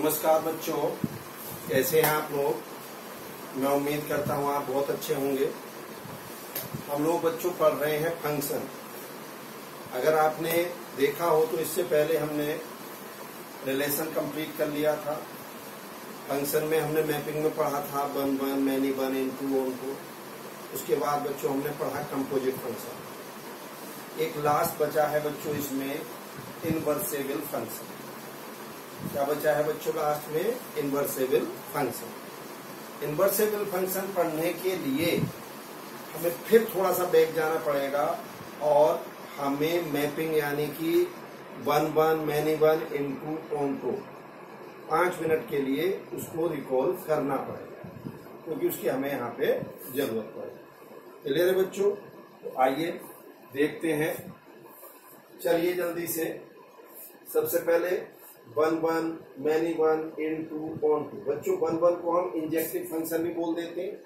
नमस्कार बच्चों, कैसे हैं आप लोग। मैं उम्मीद करता हूं आप बहुत अच्छे होंगे। हम लोग बच्चों पढ़ रहे हैं फंक्शन। अगर आपने देखा हो तो इससे पहले हमने रिलेशन कंप्लीट कर लिया था। फंक्शन में हमने मैपिंग में पढ़ा था one one, many one, into, onto. उसके बाद बच्चों हमने पढ़ा कंपोजिट फंक्शन। एक लास्ट बचा है बच्चों इसमें इनवर्सेबल फंक्शन। क्या बचा है बच्चों लास्ट में? इनवर्सेबल फंक्शन। इनवर्सेबल फंक्शन पढ़ने के लिए हमें फिर थोड़ा सा बैक जाना पड़ेगा और हमें मैपिंग यानी कि one one, many one, into, onto 5 minute के लिए उसको रिकॉल करना पड़ेगा, क्योंकि उसकी हमें यहाँ पे जरूरत पड़ेगी। क्लियर है बच्चों? तो आइए देखते हैं। चलिए जल्दी से। सबसे पहले one one, many one, into, onto. बच्चों वन वन को हम इंजेक्टिव फंक्शन भी बोल देते हैं,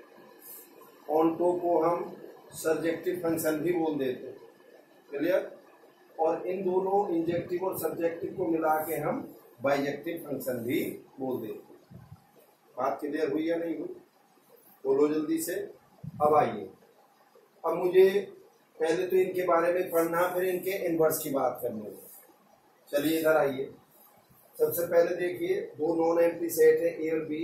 ऑनटू को हम सब्जेक्टिव फंक्शन भी बोल देते हैं। क्लियर? और इन दोनों इंजेक्टिव और सब्जेक्टिव को मिला के हम बाइजेक्टिव फंक्शन भी बोल देते हैं। बात क्लियर हुई या नहीं हुई? बोलो जल्दी से। अब आइए, अब मुझे पहले तो इनके बारे में पढ़ना, फिर इनके इनवर्स की बात करनी है। चलिए इधर आइए। सबसे पहले देखिए, दो नॉन एम्प्टी सेट है ए और बी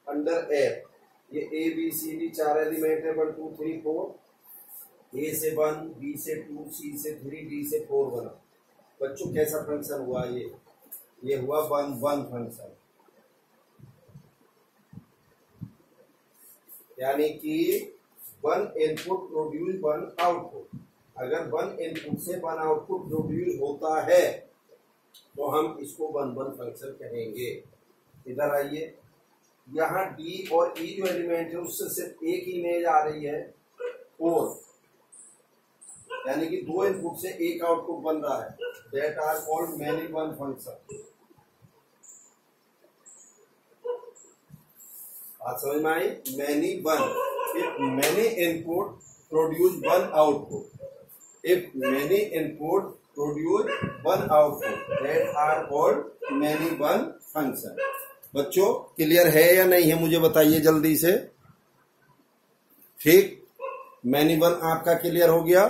अंडर एफ। ये A B C D 4 element है, 1 2 3 4। ए से 1, बी से 2, सी से 3, डी से 4 बना। बच्चों कैसा फंक्शन हुआ ये हुआ वन वन फंक्शन, यानी कि 1 इनपुट प्रोड्यूस 1 आउटपुट। अगर 1 इनपुट से 1 आउटपुट प्रोड्यूस होता है तो हम इसको वन वन फंक्शन कहेंगे। इधर आइए, यहाँ डी और ई जो एलिमेंट है उससे सिर्फ एक इमेज आ रही है 4, यानी कि 2 इनपुट से एक आउटपुट बन रहा है। That are called many one function. बात समझ में आई? Many one. If many input produce 1 output, if many input produce 1 output, that are called many one function. बच्चों क्लियर है या नहीं है मुझे बताइए जल्दी से। ठीक, मैनी वन आपका क्लियर हो गया।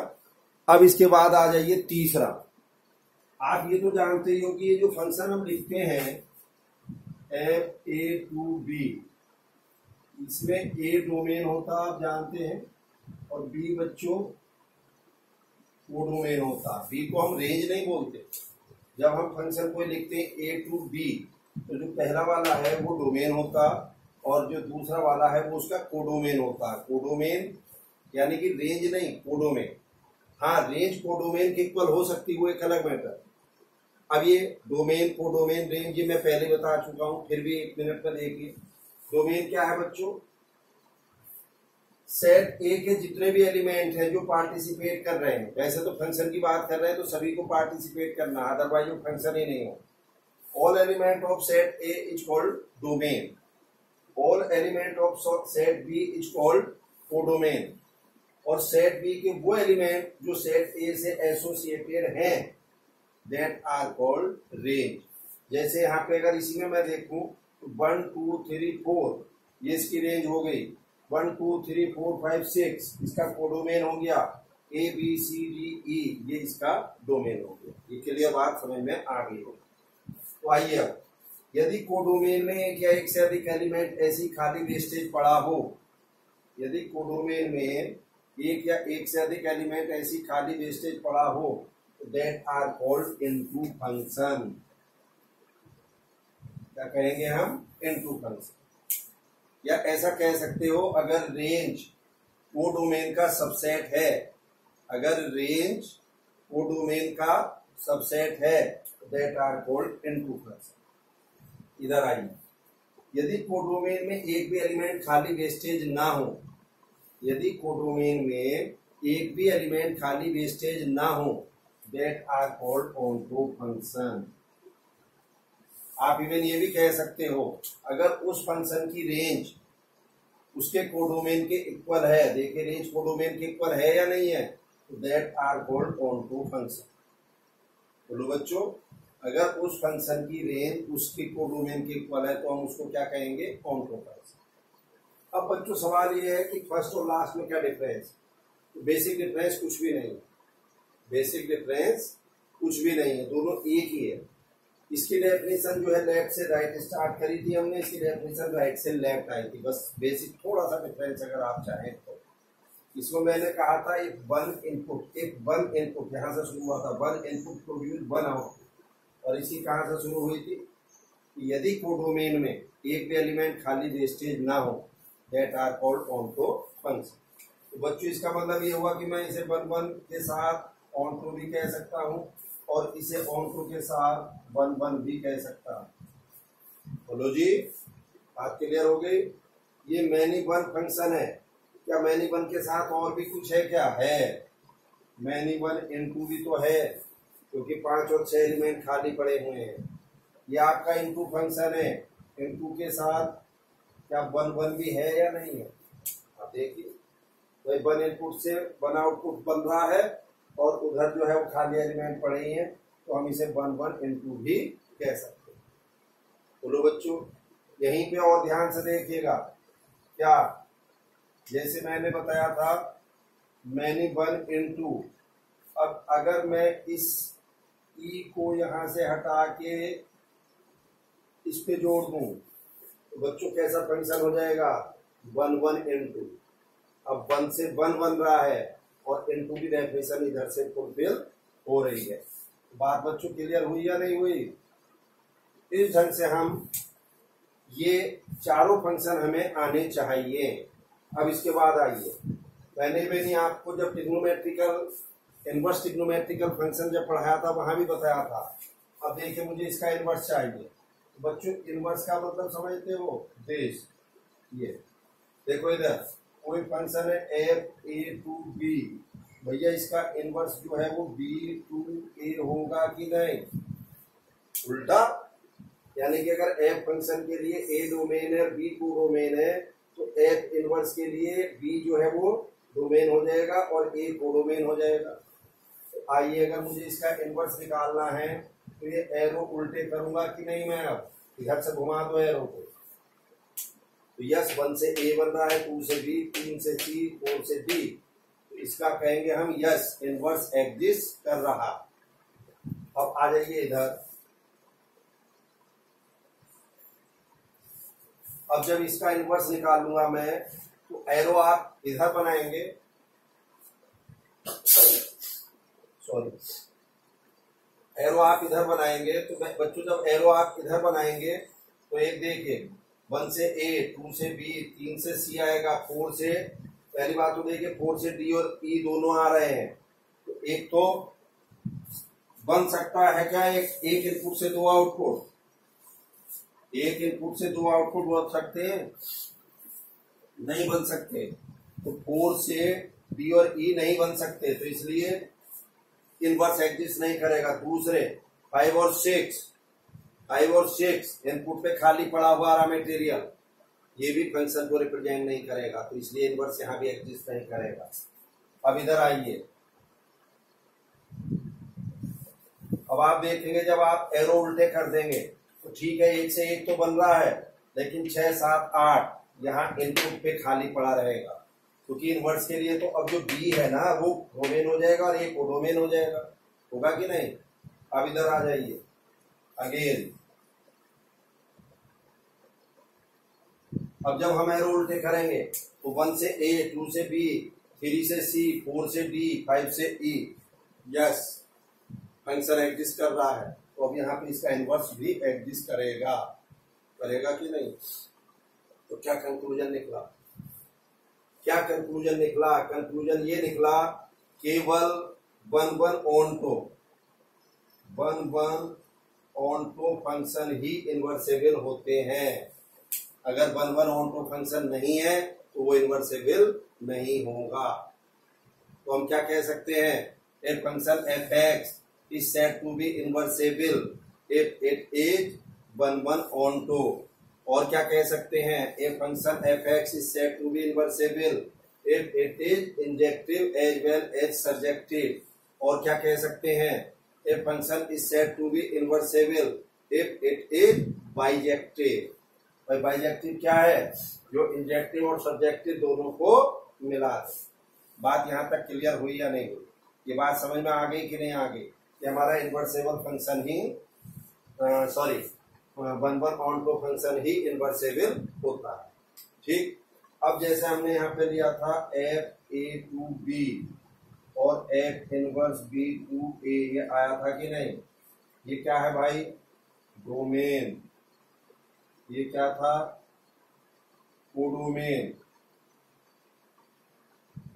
अब इसके बाद आ जाइए तीसरा। आप ये तो जानते ही हो कि ये जो फंक्शन हम लिखते हैं एफ ए टू बी, इसमें ए डोमेन होता आप जानते हैं और बी बच्चों कोडोमेन होता। बी को हम रेंज नहीं बोलते। जब हम फंक्शन को लिखते हैं ए टू बी, तो जो पहला वाला है वो डोमेन होता और जो दूसरा वाला है वो उसका कोडोमेन होता। कोडोमेन यानी कि रेंज नहीं, कोडोमेन। हाँ, रेंज कोडोमेन के इक्वल हो सकती है, वो एक अलग मैटर। अब ये डोमेन, कोडोमेन, रेंज ये मैं पहले बता चुका हूं, फिर भी 1 मिनट में देखिए। डोमेन क्या है बच्चों? सेट ए के जितने भी एलिमेंट हैं जो पार्टिसिपेट कर रहे हैं। वैसे तो फंक्शन की बात कर रहे हैं तो सभी को पार्टिसिपेट करना, अदरवाइज वो फंक्शन ही नहीं हो। All element of set A is called domain. All element of set B is called codomain. और सेट बी के वो एलिमेंट जो सेट ए से एसोसिएटेड हैं, दैट आर कॉल्ड रेंज। जैसे यहाँ पे अगर इसी में मैं देखूं तो 1 2 3 4, ये इसकी रेंज हो गई। 1 2 3 4 5 6 इसका कोडोमेन हो गया। ए बी सी डी ई ये इसका डोमेन हो गया। ये क्लियर बात समझ में आ गई हो? तो आइए, अब यदि कोडोमेन में एक या एक से अधिक एलिमेंट ऐसी खाली वेस्टेज पड़ा हो, यदि कोडोमेन में एक या एक से अधिक एलिमेंट ऐसी खाली वेस्टेज पड़ा हो, तो that are called into function. क्या कहेंगे हम? Into function. या ऐसा कह सकते हो, अगर रेंज कोडोमेन का सबसेट है, अगर रेंज कोडोमेन का सबसेट है, that are called into function. इधर आइए, यदि कोडोमेन में एक भी एलिमेंट खाली वेस्टेज ना हो, यदि कोडोमेन में एक भी एलिमेंट खाली वेस्टेज ना हो, that are called onto function. आप इवन ये भी कह सकते हो, अगर उस फंक्शन की रेंज उसके कोडोमेन के इक्वल है, देखिए रेंज कोडोमेन के इक्वल है या नहीं है, तो that are called onto function. बोलो बच्चों, अगर उस फंक्शन की रेंज उसके कोडोमेन के इक्वल है तो हम उसको क्या कहेंगे, ऑनटो फंक्शन। अब बच्चों सवाल ये है कि फर्स्ट और लास्ट में क्या डिफरेंस, तो बेसिक डिफरेंस कुछ भी नहीं है, बेसिक डिफरेंस कुछ भी नहीं है, दोनों एक ही है। इसकी डेफिनेशन जो है लेफ्ट से राइट स्टार्ट करी थी हमने, इसकी डेफिनेशन राइट से लेफ्ट आई थी, बस बेसिक थोड़ा सा डिफरेंस अगर आप चाहें तो। इसमें मैंने कहा था एक वन इनपुट यहाँ से शुरू हुआ था, one input produce one output, और इसी कहाँ से शुरू हुई थी, यदि कोडोमेन में एक भी एलिमेंट खाली वेस्टेज ना हो that are called onto function. तो बच्चों इसका मतलब ये हुआ कि मैं इसे वन वन के साथ ऑनटो भी कह सकता हूँ और इसे ऑनटो के साथ वन वन भी कह सकता हूँ। बोलो जी, बात क्लियर हो गई। ये मैनी वन फंक्शन है। क्या मैनी वन के साथ और भी कुछ है, क्या है, मैनी वन इनटू भी तो है, क्योंकि 5 और 6 एलिमेंट खाली पड़े हुए हैं। ये आपका इनटू फंक्शन है, इनटू के साथ क्या वन वन भी है या नहीं है, आप देखिए। भाई वन इनपुट से वन आउटपुट बन रहा है और उधर जो है वो खाली एलिमेंट पड़े ही हैं, तो हम इसे वन वन इनटू भी कह सकते हैं। बोलो बच्चों, यहीं पे और ध्यान से देखिएगा, क्या जैसे मैंने बताया था मैनी वन इनटू, अब अगर मैं इस ई को यहां से हटा के इस पे जोड़ दूं तो बच्चों कैसा फंक्शन हो जाएगा, वन वन इनटू। अब वन से वन बन रहा है और इनटू की डेफिनेशन इधर से फुलफिल हो रही है। बात बच्चों क्लियर हुई या नहीं हुई। इस ढंग से हम ये चारों फंक्शन हमें आने चाहिए। अब इसके बाद आइए, मैंने आपको जब ट्रिग्नोमेट्रिकल इनवर्स ट्रिग्नोमेट्रिकल फंक्शन जब पढ़ाया था वहां भी बताया था। अब देखिए मुझे इसका इनवर्स चाहिए। बच्चों इनवर्स का मतलब समझते हो, दिस, ये देखो इधर कोई फंक्शन है एफ ए टू बी, भैया इसका इनवर्स जो है वो बी टू ए होगा कि नहीं, उल्टा। यानी कि अगर एफ फंक्शन के लिए ए डोमेन है बी टू डोमेन है तो एफ इनवर्स के लिए बी जो है वो डोमेन हो जाएगा और ए कोडोमेन हो जाएगा। आइए अगर मुझे इसका इनवर्स निकालना है तो ये एरो उल्टे करूंगा कि नहीं, मैं अब इधर से घुमा दो एरो को, तो यस 1 से ए बन रहा है, 2 से बी, 3 से सी, 4 से डी, तो इसका कहेंगे हम यस इनवर्स एग्जिस्ट कर रहा। अब आ जाइए इधर, अब जब इसका इनवर्स निकालूंगा मैं तो एरो आप इधर बनाएंगे, सॉरी एरो आप इधर बनाएंगे, तो बच्चों जब एरो आप इधर बनाएंगे तो एक देखिए 1 से ए, 2 से बी, 3 से सी आएगा, 4 से, पहली बात तो देखिए 4 से डी और ई दोनों आ रहे हैं, तो एक तो बन सकता है क्या, एक इनपुट से 2 आउटपुट, एक इनपुट से 2 आउटपुट बन सकते हैं, नहीं बन सकते। तो 4 से बी और ई नहीं बन सकते, तो इसलिए इनवर्स एग्जिस्ट नहीं करेगा। दूसरे 5 और 6 इनपुट पे खाली पड़ा हुआ रहा मटेरियल, ये भी फंक्शन को रिप्रेजेंट नहीं करेगा, तो इसलिए इनवर्स यहां भी एग्जिस्ट नहीं करेगा। अब इधर आइए, अब आप देखेंगे जब आप एरो उल्टे कर देंगे तो ठीक है 1 से 1 तो बन रहा है, लेकिन 6, 7, 8 यहाँ इनपुट पे खाली पड़ा रहेगा, क्योंकि इनवर्स के लिए तो अब जो बी है ना वो डोमेन हो जाएगा और ये कोडोमेन हो जाएगा, होगा कि नहीं। अब इधर आ जाइए अगेन, अब जब हम एरो उल्टे करेंगे तो 1 से ए, 2 से बी, 3 से सी, 4 से डी, 5 से ई, यस फंक्शन एग्जिस्ट कर रहा है, तो अब यहाँ पे इसका इनवर्स भी एग्जिस्ट करेगा, करेगा कि नहीं। तो क्या कंक्लूजन निकला, क्या कंक्लूजन निकला, कंक्लूजन ये निकला केवल 1 ऑनटो फंक्शन ही इन्वर्सेबल होते हैं। अगर 1 ऑनटो फंक्शन नहीं है तो वो इन्वर्सेबल नहीं होगा। तो हम क्या कह सकते हैं, a function f x is said to be invertible if it is 1 onto. और क्या कह सकते हैं, a function f x is said to be invertible if it is injective as well as surjective. और क्या कह सकते हैं, a function is said to be invertible if it is bijective. भाई बाइजेक्टिव क्या है? जो इंजेक्टिव और सब्जेक्टिव दोनों को मिला दे। बात यहाँ तक क्लियर हुई या नहीं हुई? ये बात समझ में आ गई कि नहीं आ गई कि हमारा इनवर्सेबल फंक्शन ही वन वन ऑनटो फंक्शन ही इनवर्सेबल होता है। ठीक, अब जैसे हमने यहाँ पे लिया था एफ ए टू बी और एफ इनवर्स बी टू ए, ये आया था कि नहीं? ये क्या है भाई? डोमेन। ये क्या था? कोडोमेन।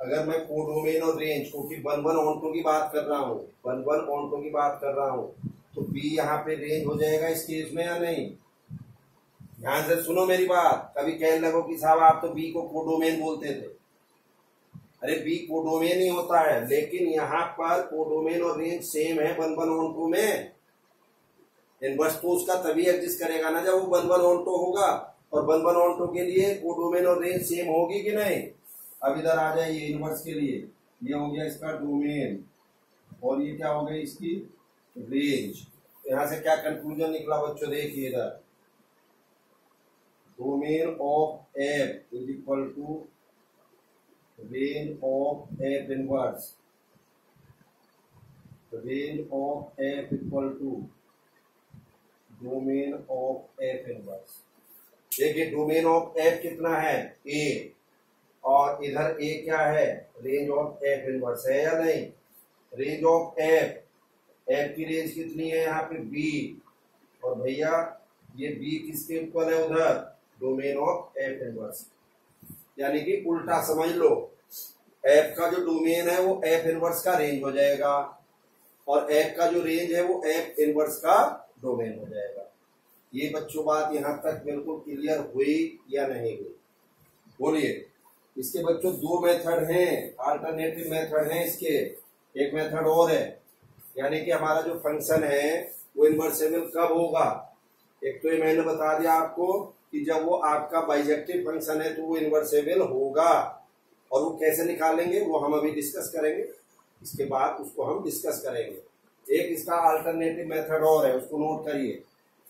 अगर मैं कोडोमेन और रेंज, क्योंकि वन वन ऑनटो की बात कर रहा हूँ, वन वन ऑनटो की बात कर रहा हूँ, तो बी यहाँ पे रेंज हो जाएगा इस केस में या नहीं? ध्यान से सुनो मेरी बात। कभी कहने लगो कि साहब आप तो बी को कोडोमेन बोलते थे। अरे बी कोडोमेन ही होता है, लेकिन यहाँ पर कोडोमेन और रेंज सेम है वन वन ऑनटो में। इनवर्स तो उसका तभी एग्जिस्ट करेगा ना जब वो वन वन ऑनटो होगा, और वन वन ऑनटो के लिए कोडोमेन और रेंज सेम होगी कि नहीं? अब इधर आ जाए, ये इनवर्स के लिए ये हो गया इसका डोमेन और ये क्या हो गई इसकी रेंज। यहां से क्या कंक्लूजन निकला बच्चों? देखिए इधर, domain of f is equal to range of f inverse. Range of f equal to domain of f inverse. देखिए डोमेन ऑफ एफ कितना है? ए, और इधर ए क्या है? रेंज ऑफ एफ इनवर्स है या नहीं? रेंज ऑफ एफ, एफ की रेंज कितनी है यहाँ पे? बी, और भैया ये बी किसके इक्वल है उधर? Domain of f inverse. यानी कि उल्टा समझ लो, एफ का जो डोमेन है वो एफ इनवर्स का रेंज हो जाएगा, और एफ का जो रेंज है वो एफ इनवर्स का डोमेन हो जाएगा। ये बच्चों बात यहाँ तक बिल्कुल क्लियर हुई या नहीं हुई? बोलिए। इसके बच्चों दो मेथड हैं, अल्टरनेटिव मेथड हैं इसके। एक मेथड और है, यानी कि हमारा जो फंक्शन है वो इनवर्सेबल कब होगा? एक तो ये मैंने बता दिया आपको कि जब वो आपका बाइजेक्टिव फंक्शन है तो वो इनवर्सेबल होगा, और वो कैसे निकालेंगे वो हम अभी डिस्कस करेंगे, इसके बाद उसको हम डिस्कस करेंगे। एक इसका अल्टरनेटिव मेथड और है, उसको नोट करिए,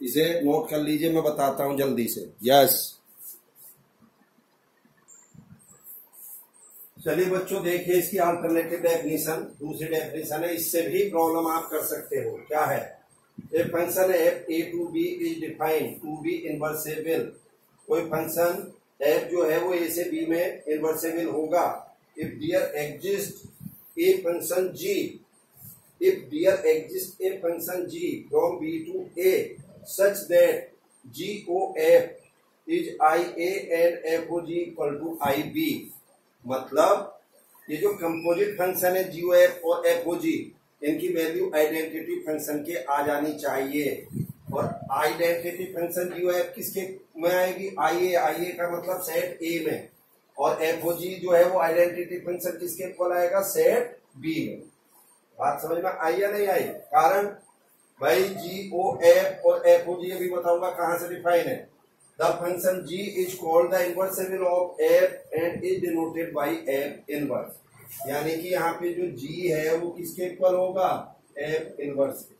इसे नोट कर लीजिए, मैं बताता हूं जल्दी से। यस, चलिए बच्चों देखिए इसकी अल्टरनेटिव डेफिनेशन, दूसरी डेफिनेशन है, इससे भी प्रॉब्लम आप कर सकते हो। क्या है? A function f A to B is defined to be invertible. कोई फंक्शन एफ जो है वो ए से बी में इनवर्सेबल होगा if there exist a function g, if there exist a function g from B to A such that g o f is I A and f o g equal to I B. मतलब ये जो composite function है जीओ F और f o जी, इनकी value identity function के आ जानी चाहिए। और आइडेंटिटी फंक्शन जीओ एफ किसके में आएगी? आई ए का मतलब सेट ए में, और एफ ओ जी जो है वो आइडेंटिटी फंक्शन किसके इक्वल आएगा? सेट बी में। बात समझ में आई या नहीं आई? कारण भाई जी ओ एफ और एफ ओ जी अभी बताऊंगा कहां से डिफाइन है। The function g is called the inversible of f and is denoted by f inverse। यानी कि यहाँ पे जो g है वो किसके इक्वल होगा? f इनवर्स के।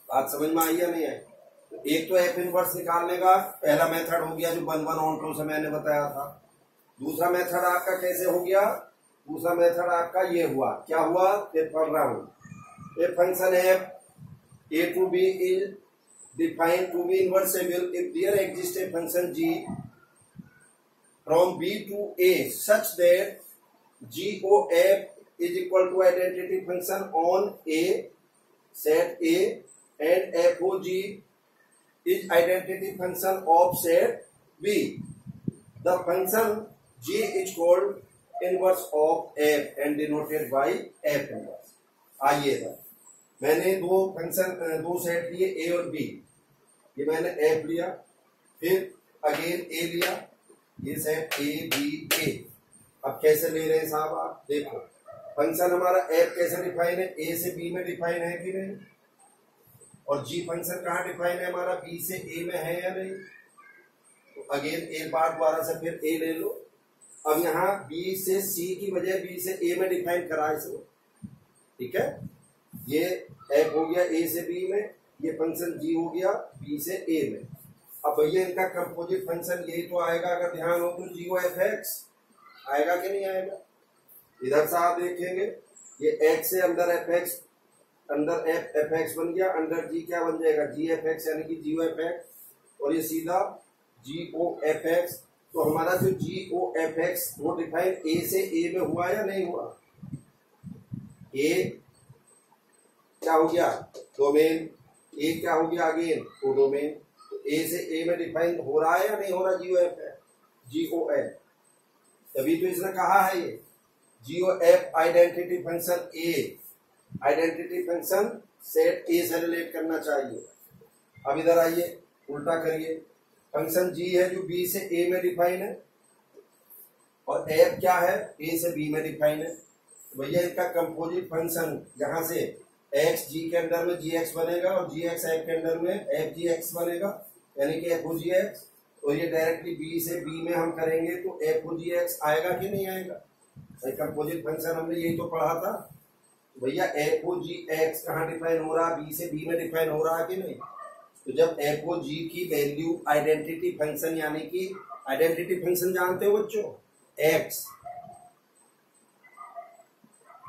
बात समझ में आई या नहीं है? तो एक तो f इनवर्स निकालने का पहला मेथड हो गया जो वन वन ऑन टू से मैंने बताया था। दूसरा मेथड आपका कैसे हो गया? दूसरा मेथड आपका ये हुआ, क्या हुआ? फिर पढ़ रहा हूं। A function f a to b is defined to be inversible if there exists a function g from b to a such that g o f is equal to identity function on a set a and f o g is identity function of set b। The function g is called inverse of f and denoted by f inverse। आइए मैंने दो function दो set लिए ए और B, ये मैंने F लिया, फिर अगेन ए लिया, ये सेट ए बी ए। अब कैसे ले रहे हैं साहब? आप देखो फंक्शन हमारा एफ कैसे डिफाइन है? ए से बी में डिफाइन है कि नहीं? और जी फंक्शन कहाँ डिफाइन है हमारा? बी से ए में है या नहीं? तो अगेन एक बार दोबारा से फिर ए ले लो। अब यहाँ बी से सी की बजाय बी से ए में डिफाइन करा इसको, ठीक है? ये एफ हो गया ए से बी में, ये फंक्शन जी हो गया बी से ए में। अब भैया इनका कंपोजिट फंक्शन यही तो आएगा, अगर ध्यान हो तो जी ओ एफ एक्स आएगा कि नहीं आएगा। इधर से आप देखेंगे ये एक्स से अंदर एफ एक्स, अंदर एफ एक्स बन गया, अंदर जी क्या बन जाएगा जी एफ एक्स, यानी कि जी ओ एफ एक्स, और ये सीधा जी ओ एफ एक्स। तो हमारा जो जी ओ एफ एक्स वो डिफाइन ए से ए में हुआ या नहीं हुआ। ए क्या हो गया डोमेन, ए क्या हो गया अगेन वो डोमेन। तो ए से ए में डिफाइन हो रहा है या नहीं हो रहा जी ओ एफ है, जी ओ एफ। तभी तो इसने कहा है ये g o f identity function A, identity function set A से रिलेट करना चाहिए। अब इधर आइए उल्टा करिए, फंक्शन जी है जो बी से ए में डिफाइन है, और एफ क्या है ए से बी में डिफाइन है। तो भैया इनका कंपोजिट फंक्शन जहां से एक्स जी के अंदर में जी एक्स बनेगा और जी एक्स एफ के अंदर में एफ जी एक्स बनेगा, यानी कि एफ ओ जी एक्स। तो ये डायरेक्टली बी से बी में हम करेंगे तो एफ ओ जी एक्स आएगा कि नहीं आएगा। कंपोजिट फंक्शन हमने यही तो पढ़ा था। भैया एफ ओ जी एक्स कहाँ डिफाइन हो रहा, बी से बी में डिफाइन हो रहा है कि नहीं। तो जब एफ ओ जी की वैल्यू आइडेंटिटी फंक्शन, यानी कि आइडेंटिटी फंक्शन जानते हो बच्चों, x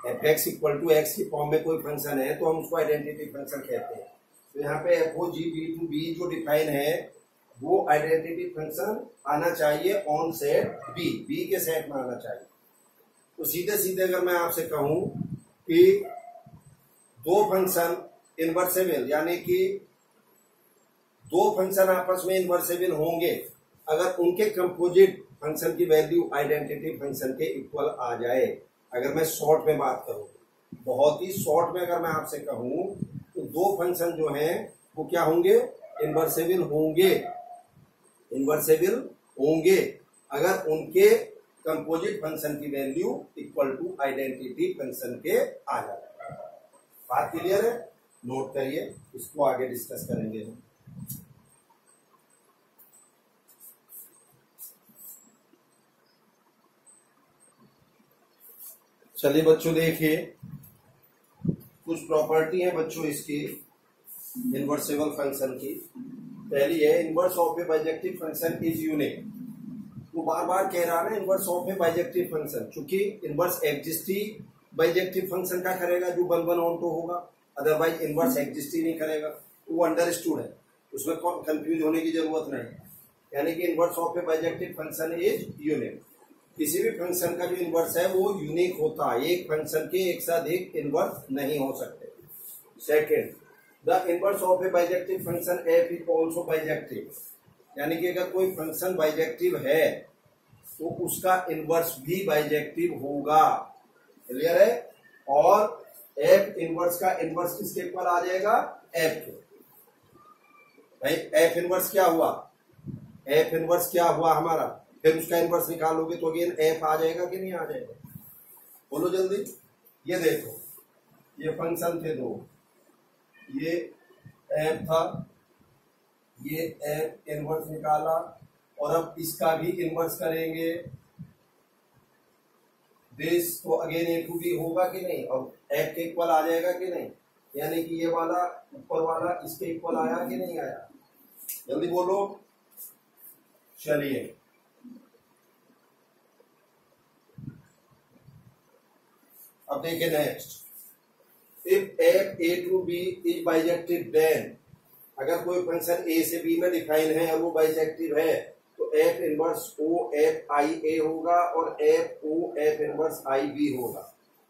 f x equal to x की फॉर्म में कोई फंक्शन है तो हम उसको आइडेंटिटी फंक्शन कहते हैं। तो यहाँ पे f o g B to B जो डिफाइन है वो आइडेंटिटी फंक्शन आना चाहिए ऑन सेट बी, बी के सेट में आना चाहिए। तो सीधे सीधे अगर मैं आपसे कहूं कि दो फंक्शन इनवर्सेबल, यानी कि दो फंक्शन आपस में इनवर्सेबल होंगे अगर उनके कंपोजिट फंक्शन की वैल्यू आइडेंटिटी फंक्शन के इक्वल आ जाए। अगर मैं शॉर्ट में बात करूं, बहुत ही शॉर्ट में अगर मैं आपसे कहूं तो दो फंक्शन जो हैं वो क्या होंगे, इनवर्सेबल होंगे, इनवर्सेबल होंगे अगर उनके कंपोजिट फंक्शन की value equal to identity function के आ जाए। बात क्लियर है, नोट करिए, इसको आगे डिस्कस करेंगे हम। चलिए बच्चों देखिए, कुछ प्रॉपर्टी है बच्चों इसकी इनवर्सेबल फंक्शन की। पहली है inverse of A bijective function is unique. वो बार बार कह रहा है ना inverse of A bijective function, चूंकि इनवर्स एग्जिस्ट ही बाइजेक्टिव फंक्शन का करेगा जो 1 1 ऑन टू होगा, अदरवाइज इनवर्स एग्जिस्ट ही नहीं करेगा। वो अंडरस्टूड है, उसमें कंफ्यूज होने की जरूरत नहीं। यानी कि inverse of A bijective function is unique. किसी भी फंक्शन का जो इनवर्स है वो यूनिक होता है, एक फंक्शन के एक से अधिक इनवर्स नहीं हो सकते। Second, the inverse of A bijective function F is also bijective, यानी कि अगर कोई फंक्शन बाइजेक्टिव है तो उसका इनवर्स भी बाइजेक्टिव होगा। क्लियर है। और एफ इनवर्स का इनवर्स किसके इक्वल आ जाएगा, एफ के। भाई एफ इनवर्स क्या हुआ, एफ इनवर्स क्या हुआ हमारा, फिर उसका इनवर्स निकालोगे तो अगेन एफ आ जाएगा कि नहीं आ जाएगा, बोलो जल्दी। ये देखो, ये फंक्शन थे दो, ये एफ था, ये एफ इनवर्स निकाला, और अब इसका भी इनवर्स करेंगे दिस, तो अगेन ए टू बी होगा कि नहीं, और एफ के इक्वल आ जाएगा कि नहीं। यानी कि ये वाला ऊपर वाला इसके इक्वल आया कि नहीं आया, जल्दी बोलो। चलिए अब देखिए next, if f A to B is bijective then, अगर कोई फंक्शन ए से बी में डिफाइन है और वो बाइजेक्टिव है तो F inverse o f I A होगा और f o f inverse I B होगा।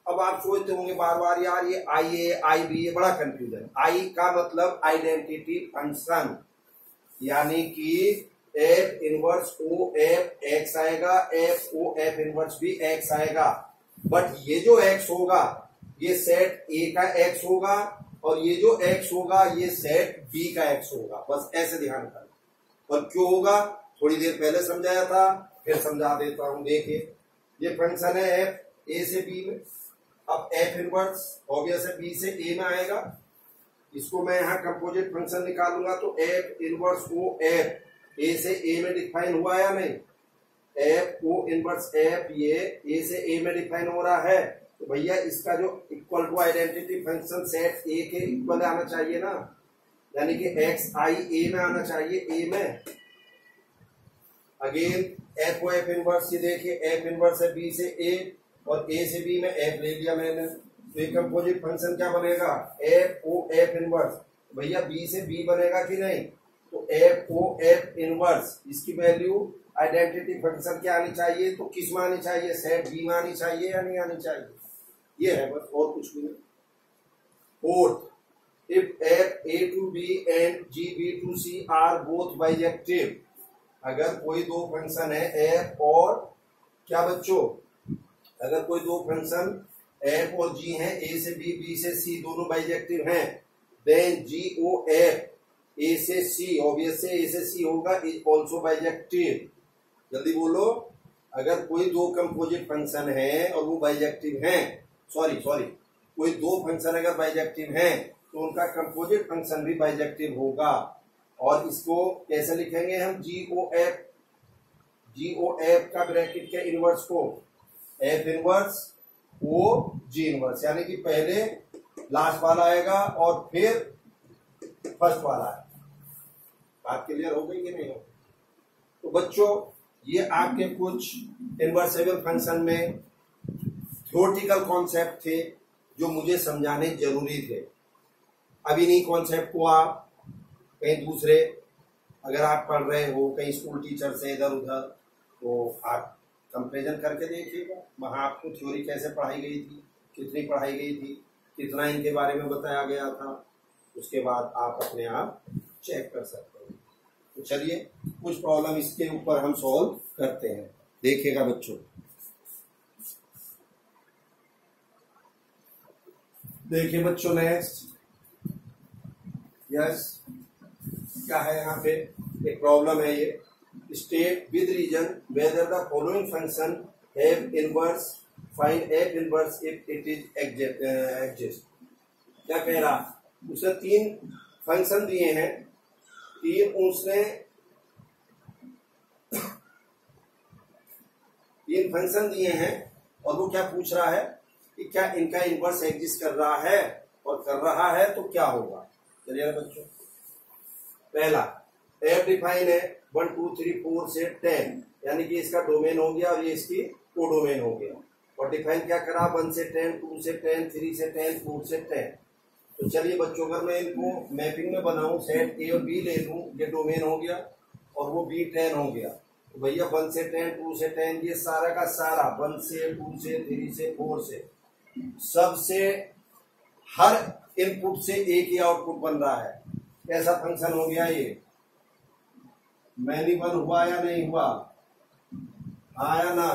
अब आप सोचते होंगे बार बार यार ये आई ए आई बी ये बड़ा कंफ्यूजन। आई का मतलब आइडेंटिटी फंक्शन, यानी कि f inverse o f x आएगा, एफ ओ एफ इनवर्स भी एक्स आएगा। बट ये जो एक्स होगा ये सेट ए का एक्स होगा और ये जो एक्स होगा ये सेट बी का एक्स होगा। बस ऐसे ध्यान करना। और क्यों होगा थोड़ी देर पहले समझाया था, फिर समझा देता हूं। देखिए ये फंक्शन है एफ ए से बी में, अब एफ इनवर्स ऑब्वियस है बी से ए में आएगा। इसको मैं यहाँ कंपोजिट फंक्शन निकालूंगा तो F inverse o f A से ए में डिफाइन हुआ या नहीं, एफ ओ इनवर्स एफ ये ए से ए में डिफाइन हो रहा है। तो भैया इसका जो equal to identity function set A के इक्वल आना चाहिए ना, यानी कि एक्स आई ए में आना चाहिए, ए में। Again f o f inverse, ये देखिए एफ इनवर्स है बी से ए और ए से बी में एफ ले लिया मैंने, तो ये कंपोजिट फंक्शन क्या बनेगा, एफ ओ एफ इनवर्स। भैया बी से बी बनेगा कि नहीं, तो एफ ओ एफ इनवर्स, इसकी वैल्यू आइडेंटिटी फंक्शन क्या आनी चाहिए, तो किस में आनी चाहिए, सेट बी में आनी चाहिए या नहीं आनी चाहिए, ये है बस, और कुछ भी नहीं। Fourth, if f a to b and g b to c are both bijective, अगर कोई दो फंक्शन है f और क्या बच्चों, अगर कोई दो फंक्शन f और g हैं, a से b, b से c दोनों बाइजेक्टिव हैं, then g o f a से c, ऑब्वियस से a से c होगा, इज ऑल्सो बाइजेक्टिव। जल्दी बोलो, अगर कोई दो कंपोजिट फंक्शन है और वो बाइजेक्टिव हैं, सॉरी कोई दो फंक्शन अगर बाइजेक्टिव हैं तो उनका कंपोजिट फंक्शन भी बाइजेक्टिव होगा। और इसको कैसे लिखेंगे हम, जी ओ एफ का ब्रैकेट के इनवर्स को एफ इनवर्स ओ जी इनवर्स, यानी कि पहले लास्ट वाला आएगा और फिर फर्स्ट वाला आएगा। बात क्लियर हो गई कि नहीं हो? तो बच्चों ये आपके कुछ इनवर्सेबल फंक्शन में थ्योरेटिकल कॉन्सेप्ट थे जो मुझे समझाने जरूरी थे। अभी नहीं कॉन्सेप्ट को आप कहीं दूसरे अगर आप पढ़ रहे हो कहीं स्कूल टीचर से इधर उधर, तो आप कंपेरिजन करके देखिएगा, वहां आपको थ्योरी कैसे पढ़ाई गई थी, कितनी पढ़ाई गई थी, कितना इनके बारे में बताया गया था, उसके बाद आप अपने आप चेक कर सकते हैं। तो चलिए कुछ प्रॉब्लम इसके ऊपर हम सॉल्व करते हैं, देखिएगा बच्चों। देखिए बच्चों नेक्स्ट, यस क्या है यहाँ पे, एक प्रॉब्लम है ये, state with reason whether the following function have inverse, find F inverse if it is exist. क्या कह रहा, उसने तीन फंक्शन दिए हैं, तीन फंक्शन दिए हैं और वो क्या पूछ रहा है कि क्या इनका इनवर्स एग्जिस्ट कर रहा है, और कर रहा है तो क्या होगा। चलिए बच्चों, पहला एफ डिफाइन है 1 2 3 4 से 10, यानी कि इसका डोमेन हो गया और ये इसकी कोडोमेन हो गया। और डिफाइन क्या करा, 1 से 10, 2 से 10, 3 से 10, 4 से 10। तो चलिए बच्चों, अगर मैं इनको मैपिंग में बनाऊं, सेट ए और बी ले लूं, ये डोमेन हो गया और वो बी 10 हो गया। तो भैया 1 से 10, 2 से 10, ये सारा का सारा 1 से 2 से 3 से 4 से सबसे हर इनपुट से एक ही आउटपुट बन रहा है। कैसा फंक्शन हो गया ये, मैनी वन हुआ या नहीं हुआ, हाँ या ना।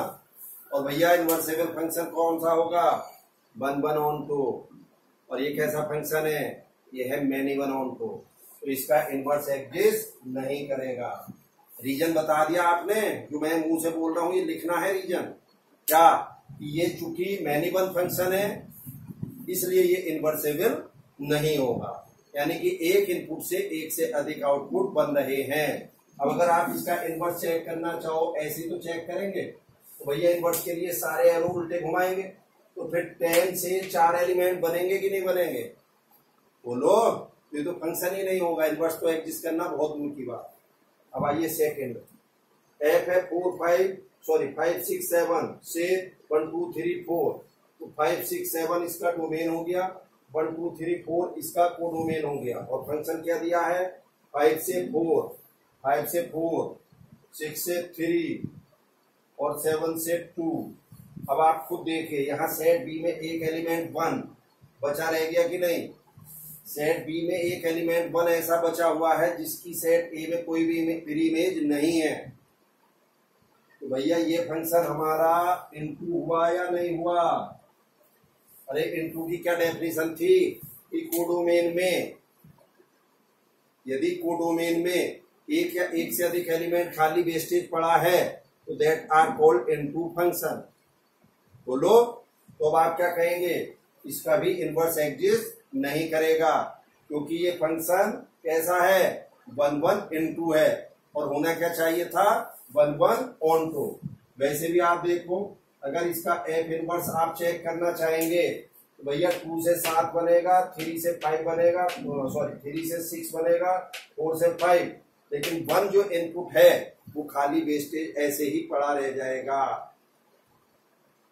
और भैया इनवर्सेबल फंक्शन कौन सा होगा, 1 1 ऑन 2, और ये कैसा फंक्शन है, ये है मैनी वन ऑन 2, तो इसका इनवर्स एग्जिस्ट नहीं करेगा। रीजन बता दिया आपने, जो मैं मुंह से बोल रहा हूं ये लिखना है रीजन, क्या कि ये चूंकि मैनी वन फंक्शन है इसलिए ये इनवर्सेबल नहीं होगा, यानी कि एक इनपुट से एक से अधिक आउटपुट बन रहे हैं। अब अगर आप इसका इनवर्स चेक करना चाहो, ऐसे तो चेक करेंगे, तो भैया इनवर्स के लिए सारे एरो उल्टे घुमाएंगे, तो फिर 10 से 4 एलिमेंट बनेंगे कि नहीं बनेंगे, बोलो, ये तो फंक्शन ही नहीं होगा, इनवर्स तो एग्जिस्ट करना बहुत दूर की बात। अब आइए सेकेंड, एफ है 5 6 7 से 1 2 3 4, तो 5 6 7 इसका डोमेन हो गया, 1 2 3 4 इसका कोडोमेन हो गया। और फंक्शन क्या दिया है, 5 से 4, 6 से 3 और 7 से 2। अब आप खुद देखिए, यहाँ सेट बी में एक एलिमेंट 1 बचा रह गया कि नहीं, सेट बी में एक एलिमेंट 1 ऐसा बचा हुआ है जिसकी सेट ए में कोई भी इमेज नहीं है। तो भैया ये फंक्शन हमारा इनटू हुआ या नहीं हुआ, अरे इनटू की क्या डेफिनेशन थी कि कोडोमेन में, यदि कोडोमेन में एक या एक से अधिक एलिमेंट खाली वेस्टेज पड़ा है तो that are called into function. बोलो, तो अब आप क्या कहेंगे, इसका भी इनवर्स एग्जिस्ट नहीं करेगा, क्योंकि ये फंक्शन कैसा है, 1 1 इनटू है, और होना क्या चाहिए था, 1 1 ऑन 2। वैसे भी आप देखो, अगर इसका एफ इनवर्स आप चेक करना चाहेंगे तो भैया 2 से 7 बनेगा, 3 से 5 बनेगा, सॉरी 3 से 6 बनेगा, 4 से 5, लेकिन 1 जो इनपुट है वो खाली वेस्टेज ऐसे ही पड़ा रह जाएगा।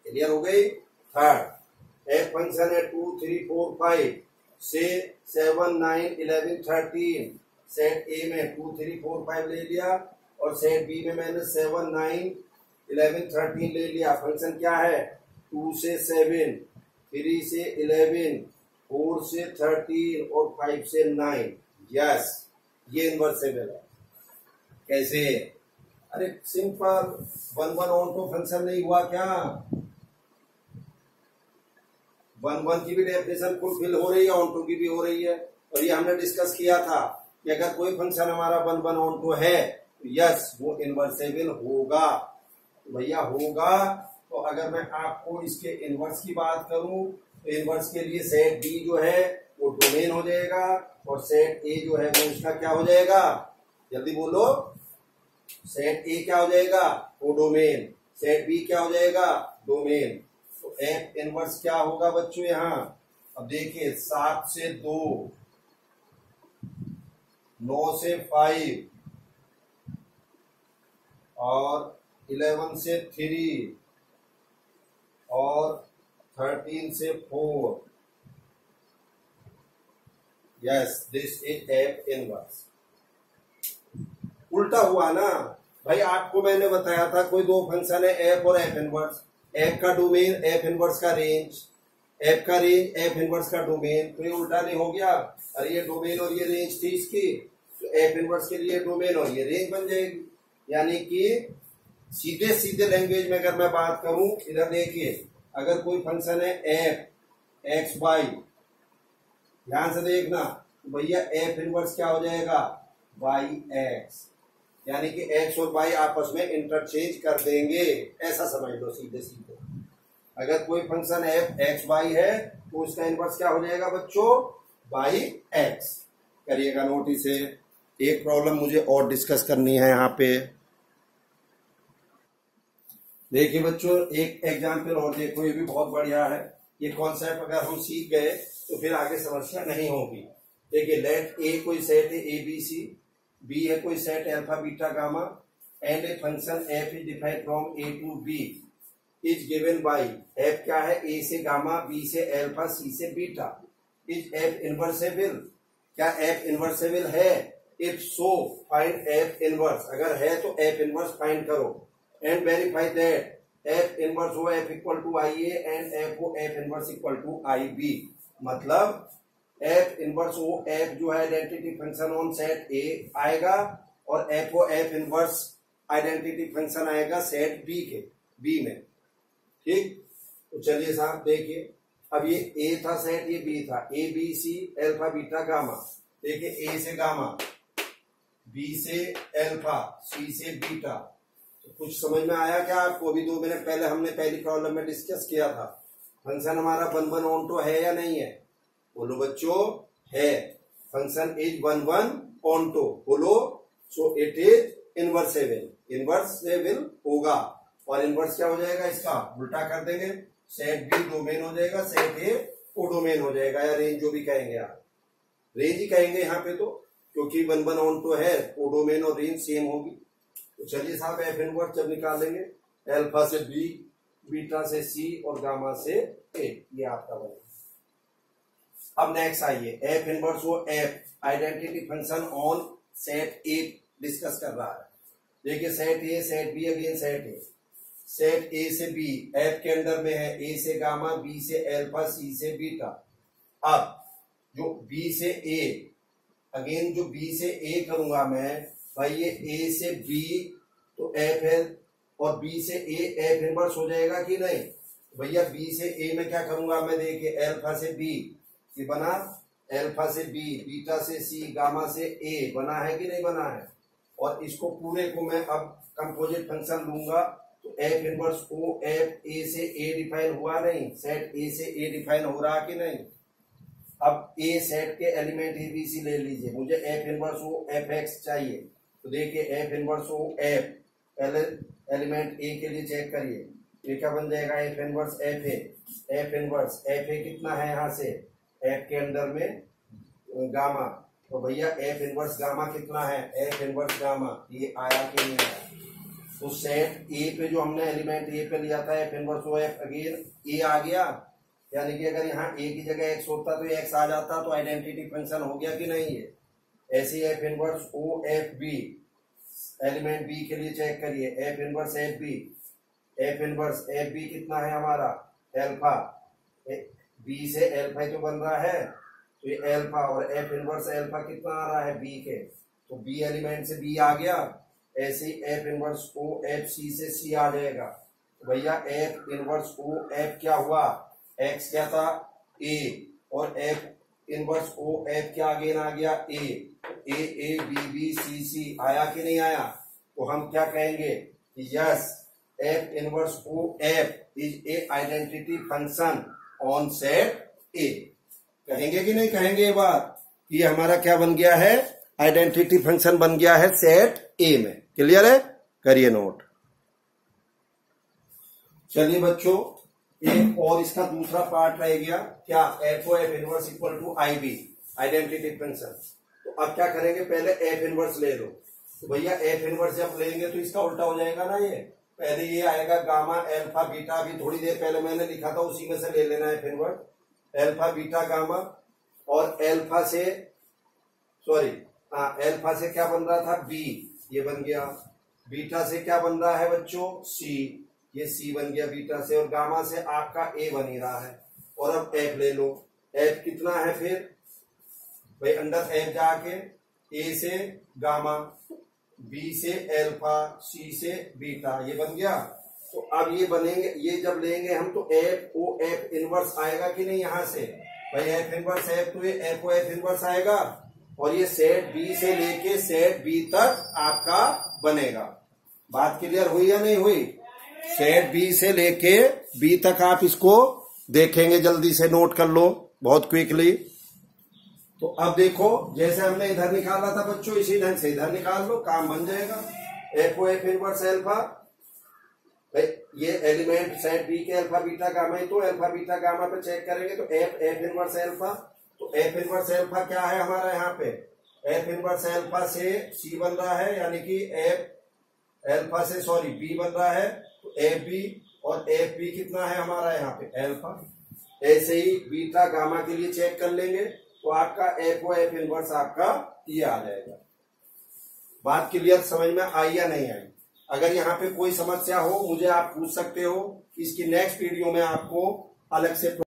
क्लियर हो गई। थर्ड एफ फंक्शन है 2 3 4 5 से 7 9 11 13, सेट ए में 2 3 4 5 ले लिया और सेट बी में मैंने 7 9 11 13 ले लिया। फंक्शन क्या है 2 से 7, 3 से 11, 4 से 13 और 5 से 9। यस, ये इनवर्सेबल है। कैसे? अरे सिंपल, 1 1 ऑन फंक्शन नहीं हुआ क्या? 1 1 की भी डेफिनेशन फुलफिल हो रही है, ऑन टू की भी हो रही है। और ये हमने डिस्कस किया था कि अगर कोई फंक्शन हमारा 1 1 ऑन टू है तो यस वो इनवर्सेबल होगा। भैया होगा, तो अगर मैं आपको इसके इनवर्स की बात करूं तो इनवर्स के लिए सेट बी जो है वो डोमेन हो जाएगा और सेट ए जो है वो उसका क्या हो जाएगा? जल्दी बोलो। सेट ए क्या हो जाएगा? वो डोमेन। सेट बी क्या हो जाएगा? डोमेन। तो एफ इनवर्स क्या होगा बच्चों यहाँ? अब देखिए 7 से 2, 9 से 5 और 11 से 3 और 13 से 4। Yes, this is F inverse. उल्टा हुआ ना भाई, आपको मैंने बताया था कोई दो फंक्शन है एफ और एफ इनवर्स, एफ का डोमेन एफ इनवर्स का रेंज, एफ का रेंज एफ इनवर्स का डोमेन, तो ये उल्टा नहीं हो गया? अरे ये डोमेन और ये रेंज थी इसकी, तो एफ इनवर्स के लिए डोमेन और ये रेंज बन जाएगी। यानी कि सीधे सीधे लैंग्वेज में अगर मैं बात करूं, इधर देखिए, अगर कोई फंक्शन है एफ एक्स वाई, ध्यान से देखना, तो भैया एफ इनवर्स क्या हो जाएगा? Y x. यानी कि एक्स और वाई आपस में इंटरचेंज कर देंगे, ऐसा समझ लो सीधे सीधे। अगर कोई फंक्शन एफ एक्स वाई है तो उसका इनवर्स क्या हो जाएगा बच्चों? Y x. करिएगा नोट इसे। एक प्रॉब्लम मुझे और डिस्कस करनी है यहाँ पे। देखिए बच्चों, एक एग्जाम्पल और देखो, ये भी बहुत बढ़िया है। ये कॉन्सेप्ट अगर हम सीख गए तो फिर आगे समस्या नहीं होगी। देखिए, लेट ए कोई सेट है ए बी सी, बी है कोई set alpha beta gamma, and A function F is defined from A to B is given by, F क्या है? ए से गामा, बी से अल्फा, सी से बीटा। Is F invertible? क्या एफ इनवर्सेबल है? If so find F inverse. अगर है तो एफ इनवर्स फाइंड करो and verify that F inverse हो F equal to I A and F हो F inverse equal to I B. मतलब F inverse हो एफ जो है आइडेंटिटी फंक्शन ऑन सेट ए आएगा और एफ हो एफ इनवर्स आइडेंटिटी फंक्शन आएगा सेट बी के बी में। ठीक, तो चलिए साहब देखिए, अब ये ए था सेट, ये बी था, A B C alpha beta gamma. देखिए ए से गामा, बी से अल्फा, सी से बीटा। तो कुछ समझ में आया क्या आपको? अभी 2 मिनट पहले हमने पहली प्रॉब्लम में डिस्कस किया था। फंक्शन हमारा 1 1 ऑन टू है या नहीं है? बोलो बच्चों, है। फंक्शन इज 1 1 ऑन टू, बोलो। So it is इनवर्सेबल। इनवर्सेबल होगा और इनवर्स क्या हो जाएगा? इसका उल्टा कर देंगे, सेट बी डोमेन हो जाएगा, सेट ए कोडोमेन हो जाएगा, या रेंज जो भी कहेंगे आप, रेंज ही कहेंगे यहाँ पे, तो क्योंकि 1 1 ऑन टू है, कोडोमेन और रेंज सेम होगी। तो चलिए साहब, एफ इनवर्स जब निकालेंगे, अल्फा से बी, बीटा से सी और गामा से ए, ये आपका बनेगा। अब नेक्स्ट आइए, एफ इनवर्स वो f identity function on set A discuss कर रहा है। देखिए set A, set B, again set A, set A से बी एफ के अंदर में है, ए से गामा, बी से अल्फा, सी से बीटा। अब जो बी से ए, अगेन जो बी से ए करूंगा मैं, भाई ये ए से बी तो एफ है और बी से ए एफ इनवर्स हो जाएगा कि नहीं? भैया बी से ए में क्या करूंगा मैं? देखिए अल्फा से बी, ये बना, अल्फा से बी, बीटा से सी, गामा से ए, बना है कि नहीं बना है? और इसको पूरे को मैं अब कंपोजिट फंक्शन लूंगा तो F inverse o f A से ए डिफाइन हुआ नहीं? सेट ए से ए डिफाइन हो रहा कि नहीं? अब ए सेट के एलिमेंट ए बी सी ले लीजिए, मुझे f inverse o f x चाहिए। तो देखिए एफ इनवर्स ओ एफ, पहले एलिमेंट ए के लिए चेक करिए, ये क्या बन जाएगा, f inverse f A, f inverse f A कितना है यहाँ से, एफ के अंदर में गामा, तो भैया एफ इनवर्स गामा कितना है, एफ इनवर्स गामा, ये आया कि नहीं आया। तो सेट ए पे जो हमने एलिमेंट ए पे लिया था F inverse o F, again A आ गया, यानी कि अगर यहाँ ए की जगह एक्स होता तो एक्स आ जाता, तो आइडेंटिटी फंक्शन हो गया कि नहीं है। ऐसे f inverse o f B, element B के लिए चेक करिए, f inverse f B, f inverse f B कितना है हमारा, एल्फा, बी से एल्फा ही तो बन रहा है, तो ये एल्फा, और एफ इनवर्स एल्फा कितना आ रहा है बी के, तो बी एलिमेंट से बी आ गया। ऐसे ही F inverse o F C से सी आ जाएगा, तो भैया एफ इनवर्स ओ एफ क्या हुआ, एक्स क्या था ए, और एफ इनवर्स ओ एफ क्या अगेन आ गया ए, ए बी बी सी सी आया कि नहीं आया। तो हम क्या कहेंगे, yes f inverse o f is a identity function on set A. कहेंगे कि नहीं कहेंगे ये बात, ये हमारा क्या बन गया है, आइडेंटिटी फंक्शन बन गया है सेट ए में। क्लियर है, करिए नोट। चलिए बच्चों, एक और इसका दूसरा पार्ट रह गया, क्या, f o f inverse equal to I B, identity function. तो अब क्या करेंगे, पहले एफ इनवर्स ले लो, तो भैया एफ इनवर्स जब लेंगे तो इसका उल्टा हो जाएगा ना, ये पहले ये आएगा गामा एल्फा बीटा, अभी थोड़ी देर पहले मैंने लिखा था उसी में से ले लेना F inverse, alpha beta gamma, और एल्फा से एल्फा से क्या बन रहा था बी, ये बन गया, बीटा से क्या बन रहा है बच्चों सी, ये सी बन गया बीटा से, और गामा से आपका ए बन ही रहा है। और अब एफ ले लो, एफ कितना है फिर भाई, अंडर एफ जाके ए से गामा, बी से एल्फा, सी से बीटा, ये बन गया। तो अब ये बनेंगे, ये जब लेंगे हम तो एफ ओ एफ इनवर्स आएगा कि नहीं, यहां से भाई एफ इनवर्स एफ, तो ये एफ ओ एफ इनवर्स आएगा, और ये सेट बी से लेके सेट बी तक आपका बनेगा। बात क्लियर हुई या नहीं हुई, सेट बी से लेके बी तक आप इसको देखेंगे, जल्दी से नोट कर लो बहुत क्विकली। तो अब देखो, जैसे हमने इधर निकाला था बच्चों, इसी ढंग से इधर निकाल लो, काम बन जाएगा। F o f inverse alpha, ये एलिमेंट सेट बी के अल्फा बीटा गामा है, तो अल्फा बीटा गामा पे चेक करेंगे तो एफ इनवर्स एल्फा, तो एफ इनवर्स एल्फा क्या है हमारा यहाँ पे, एफ इनवर्स एल्फा से सी बन रहा है, यानी कि एफ एल्फा से बी बन रहा है, तो एफ बी, और एफ बी कितना है हमारा यहाँ पे एल्फा। ऐसे ही बीटा गामा के लिए चेक कर लेंगे, तो आपका एफ ओ एफ इनवर्स आपका ये आ जाएगा। बात क्लियर समझ में आई या नहीं आई। अगर यहाँ पे कोई समस्या हो मुझे आप पूछ सकते हो, इसकी नेक्स्ट वीडियो में आपको अलग से